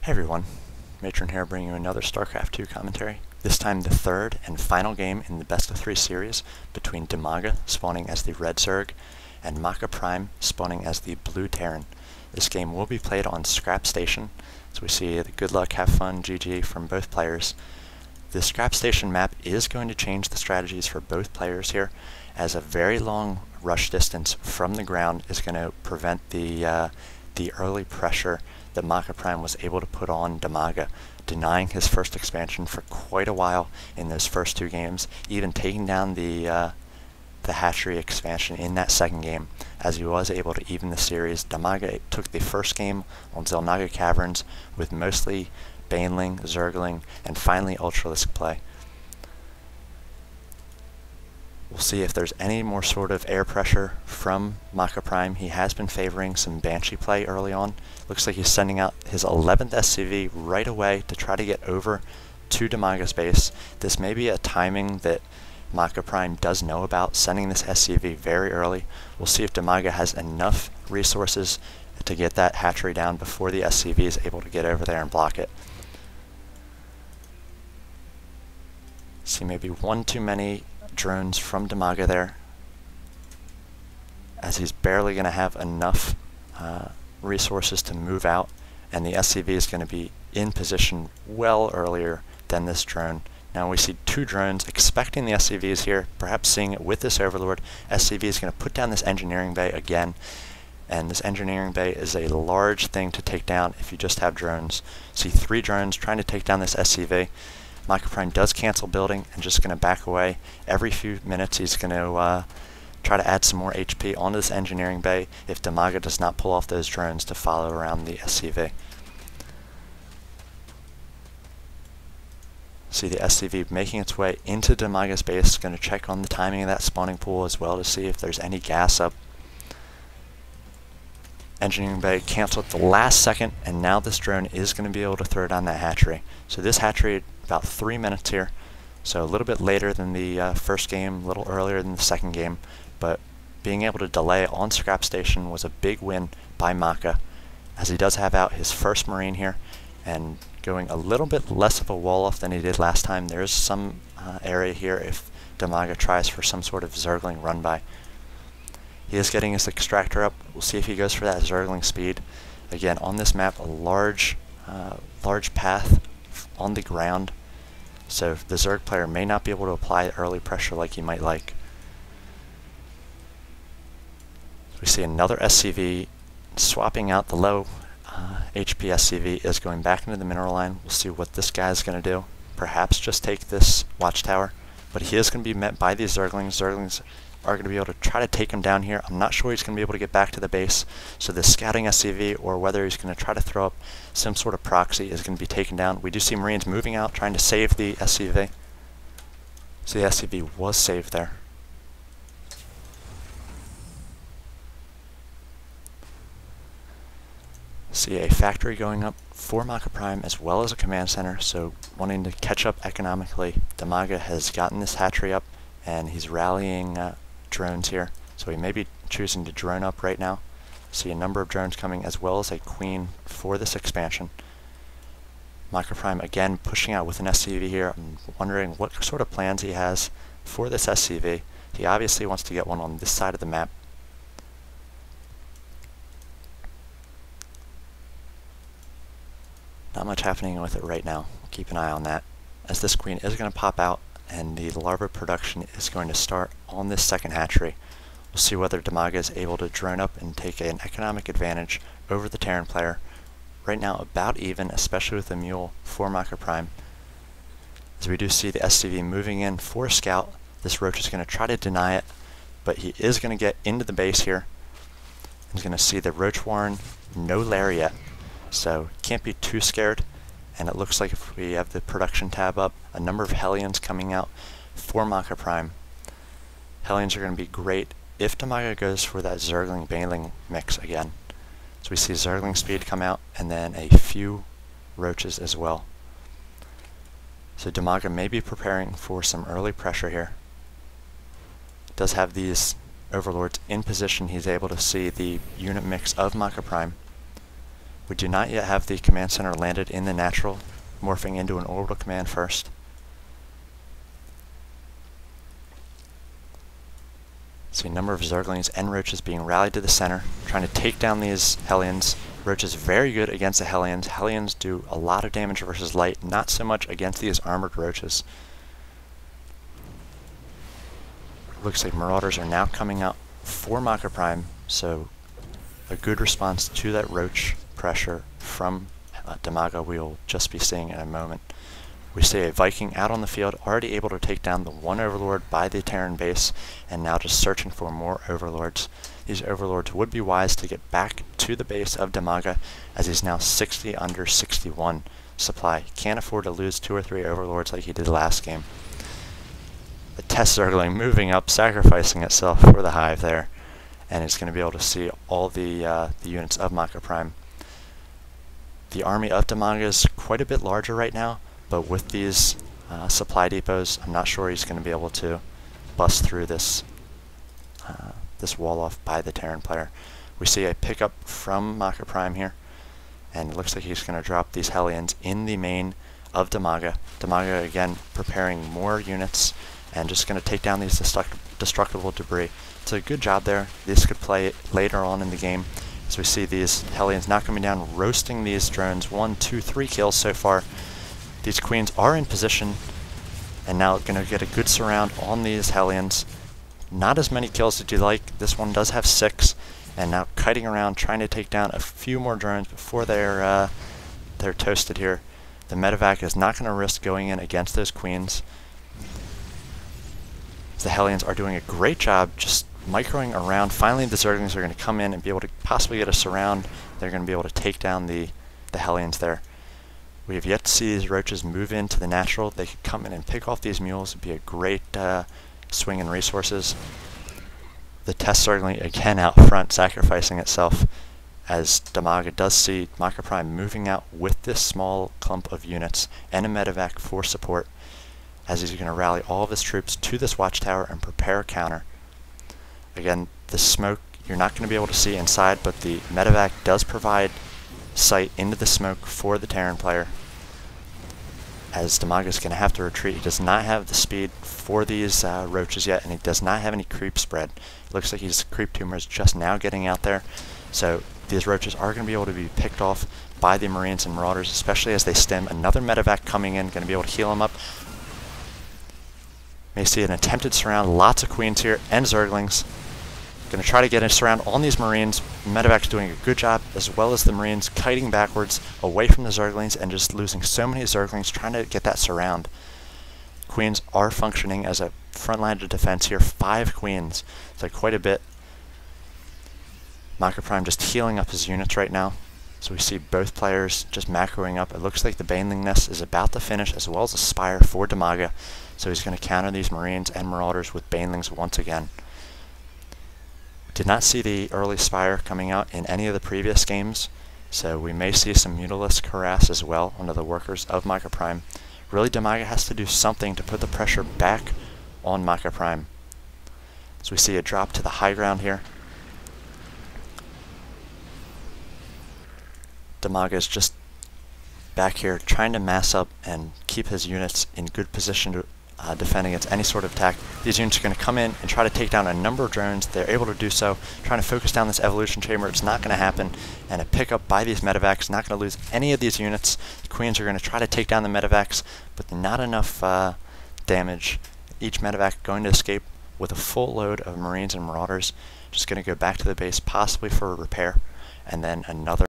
Hey everyone, Matron here bringing you another StarCraft 2 commentary. This time the third and final game in the best of 3 series between Dimaga spawning as the red Zerg and MakaPrime spawning as the blue Terran. This game will be played on Scrap Station, so we see the good luck, have fun, GG from both players. The Scrap Station map is going to change the strategies for both players here, as a very long rush distance from the ground is going to prevent the early pressure that MakaPrime was able to put on Dimaga, denying his first expansion for quite a while in those first 2 games, even taking down the hatchery expansion in that second game, as he was able to even the series. Dimaga took the first game on Xel'Naga Caverns with mostly Baneling, Zergling, and finally Ultralisk play. We'll see if there's any more sort of air pressure from MakaPrime. He has been favoring some Banshee play early on. Looks like he's sending out his 11th SCV right away to try to get over to Dimaga's base. This may be a timing that MakaPrime does know about, sending this SCV very early. We'll see if Dimaga has enough resources to get that hatchery down before the SCV is able to get over there and block it. See maybe one too many drones from Dimaga there, as he's barely going to have enough resources to move out, and the SCV is going to be in position well earlier than this drone. Now we see 2 drones expecting the SCVs here, perhaps seeing it with this Overlord. SCV is going to put down this engineering bay again, and this engineering bay is a large thing to take down if you just have drones. See 3 drones trying to take down this SCV. MakaPrime does cancel building and just going to back away. Every few minutes he's going to try to add some more HP onto this engineering bay if Dimaga does not pull off those drones to follow around the SCV. See the SCV making its way into Dimaga's base. Going to check on the timing of that spawning pool as well to see if there's any gas up. Engineering bay canceled at the last second, and now this drone is going to be able to throw down that hatchery. So this hatchery about 3 minutes here, so a little bit later than the first game, a little earlier than the second game, but being able to delay on Scrap Station was a big win by Maka, as he does have out his first Marine here, and going a little bit less of a wall off than he did last time. There is some area here if Dimaga tries for some sort of Zergling run by. He is getting his extractor up. We'll see if he goes for that Zergling speed. Again, on this map, a large path on the ground, so the Zerg player may not be able to apply early pressure like he might like. We see another SCV swapping out the low HP SCV, is going back into the mineral line. We'll see what this guy is going to do. Perhaps just take this watchtower, but he is going to be met by these Zerglings. Zerglings are going to be able to try to take him down here. I'm not sure he's going to be able to get back to the base, so the scouting SCV, or whether he's going to try to throw up some sort of proxy, is going to be taken down. We do see Marines moving out, trying to save the SCV. So the SCV was saved there. See a factory going up for MakaPrime as well as a command center, so wanting to catch up economically. Dimaga has gotten this hatchery up, and he's rallying drones here, so he may be choosing to drone up right now. See a number of drones coming as well as a queen for this expansion. MakaPrime again pushing out with an SCV here. I'm wondering what sort of plans he has for this SCV. He obviously wants to get one on this side of the map. Not much happening with it right now. Keep an eye on that, as this queen is going to pop out and the larva production is going to start on this second hatchery. We'll see whether Dimaga is able to drone up and take an economic advantage over the Terran player. Right now about even, especially with the mule for MakaPrime. As we do see the SCV moving in for a scout. This roach is going to try to deny it, but he is going to get into the base here. He's going to see the roach warren, no lair yet, so can't be too scared. And it looks like if we have the production tab up, a number of Hellions coming out for MakaPrime. Hellions are going to be great if Dimaga goes for that Zergling Baneling mix again. So we see Zergling speed come out, and then a few roaches as well. So Dimaga may be preparing for some early pressure here. Does have these Overlords in position. He's able to see the unit mix of MakaPrime. We do not yet have the command center landed in the natural, morphing into an orbital command first. See a number of Zerglings and Roaches being rallied to the center, trying to take down these Hellions. Roach is very good against the Hellions. Hellions do a lot of damage versus light, not so much against these armored Roaches. Looks like Marauders are now coming out for MakaPrime, so a good response to that Roach pressure from Dimaga we will just be seeing in a moment. We see a Viking out on the field, already able to take down the one Overlord by the Terran base, and now just searching for more Overlords. These Overlords would be wise to get back to the base of Dimaga, as he's now 60 under 61 supply. Can't afford to lose 2 or 3 Overlords like he did last game. The Test Zergling moving up, sacrificing itself for the hive there, and it's going to be able to see all the units of MakaPrime. The army of Dimaga is quite a bit larger right now, but with these supply depots, I'm not sure he's going to be able to bust through this this wall off by the Terran player. We see a pickup from MakaPrime here, and it looks like he's going to drop these Hellions in the main of Dimaga. Dimaga again preparing more units and just going to take down these destructible debris. It's a good job there. This could play later on in the game, as we see these Hellions now coming down, roasting these drones. 1, 2, 3 kills so far. These Queens are in position, and now going to get a good surround on these Hellions. Not as many kills as you'd like. This one does have 6, and now kiting around, trying to take down a few more drones before they're toasted here. The medevac is not going to risk going in against those Queens. The Hellions are doing a great job just microing around. Finally, the Zerglings are going to come in and be able to possibly get a surround. They're going to be able to take down the Hellions there. We have yet to see these Roaches move into the natural. They could come in and pick off these mules. It would be a great swing in resources. The Test Zergling again out front, sacrificing itself, as Dimaga does see MakaPrime moving out with this small clump of units and a medevac for support, as he's going to rally all of his troops to this watchtower and prepare a counter. Again, the smoke you're not going to be able to see inside, but the medevac does provide sight into the smoke for the Terran player, as Dimaga is going to have to retreat. He does not have the speed for these Roaches yet, and he does not have any creep spread. It looks like his creep tumor is just now getting out there, so these Roaches are going to be able to be picked off by the Marines and Marauders, especially as they stem. Another medevac coming in, going to be able to heal him up. May see an attempted surround, lots of Queens here, and Zerglings. Going to try to get a surround on these Marines. Medevac's doing a good job, as well as the Marines kiting backwards away from the Zerglings and just losing so many Zerglings trying to get that surround. Queens are functioning as a front line of defense here. 5 Queens, so quite a bit. MakaPrime just healing up his units right now. So we see both players just macroing up. It looks like the Baneling Nest is about to finish, as well as a Spire for Dimaga. So he's going to counter these Marines and Marauders with Banelings once again. Did not see the early Spire coming out in any of the previous games, so we may see some Mutalisk harass as well onto the workers of MakaPrime. Really, Dimaga has to do something to put the pressure back on MakaPrime. So we see a drop to the high ground here. Dimaga is just back here trying to mass up and keep his units in good position to defend against any sort of attack. These units are going to come in and try to take down a number of drones. They're able to do so, trying to focus down this evolution chamber. It's not going to happen, and a pickup by these medevacs. Not going to lose any of these units. The Queens are going to try to take down the medevacs, but not enough damage. Each medevac going to escape with a full load of Marines and Marauders. Just going to go back to the base, possibly for a repair, and then another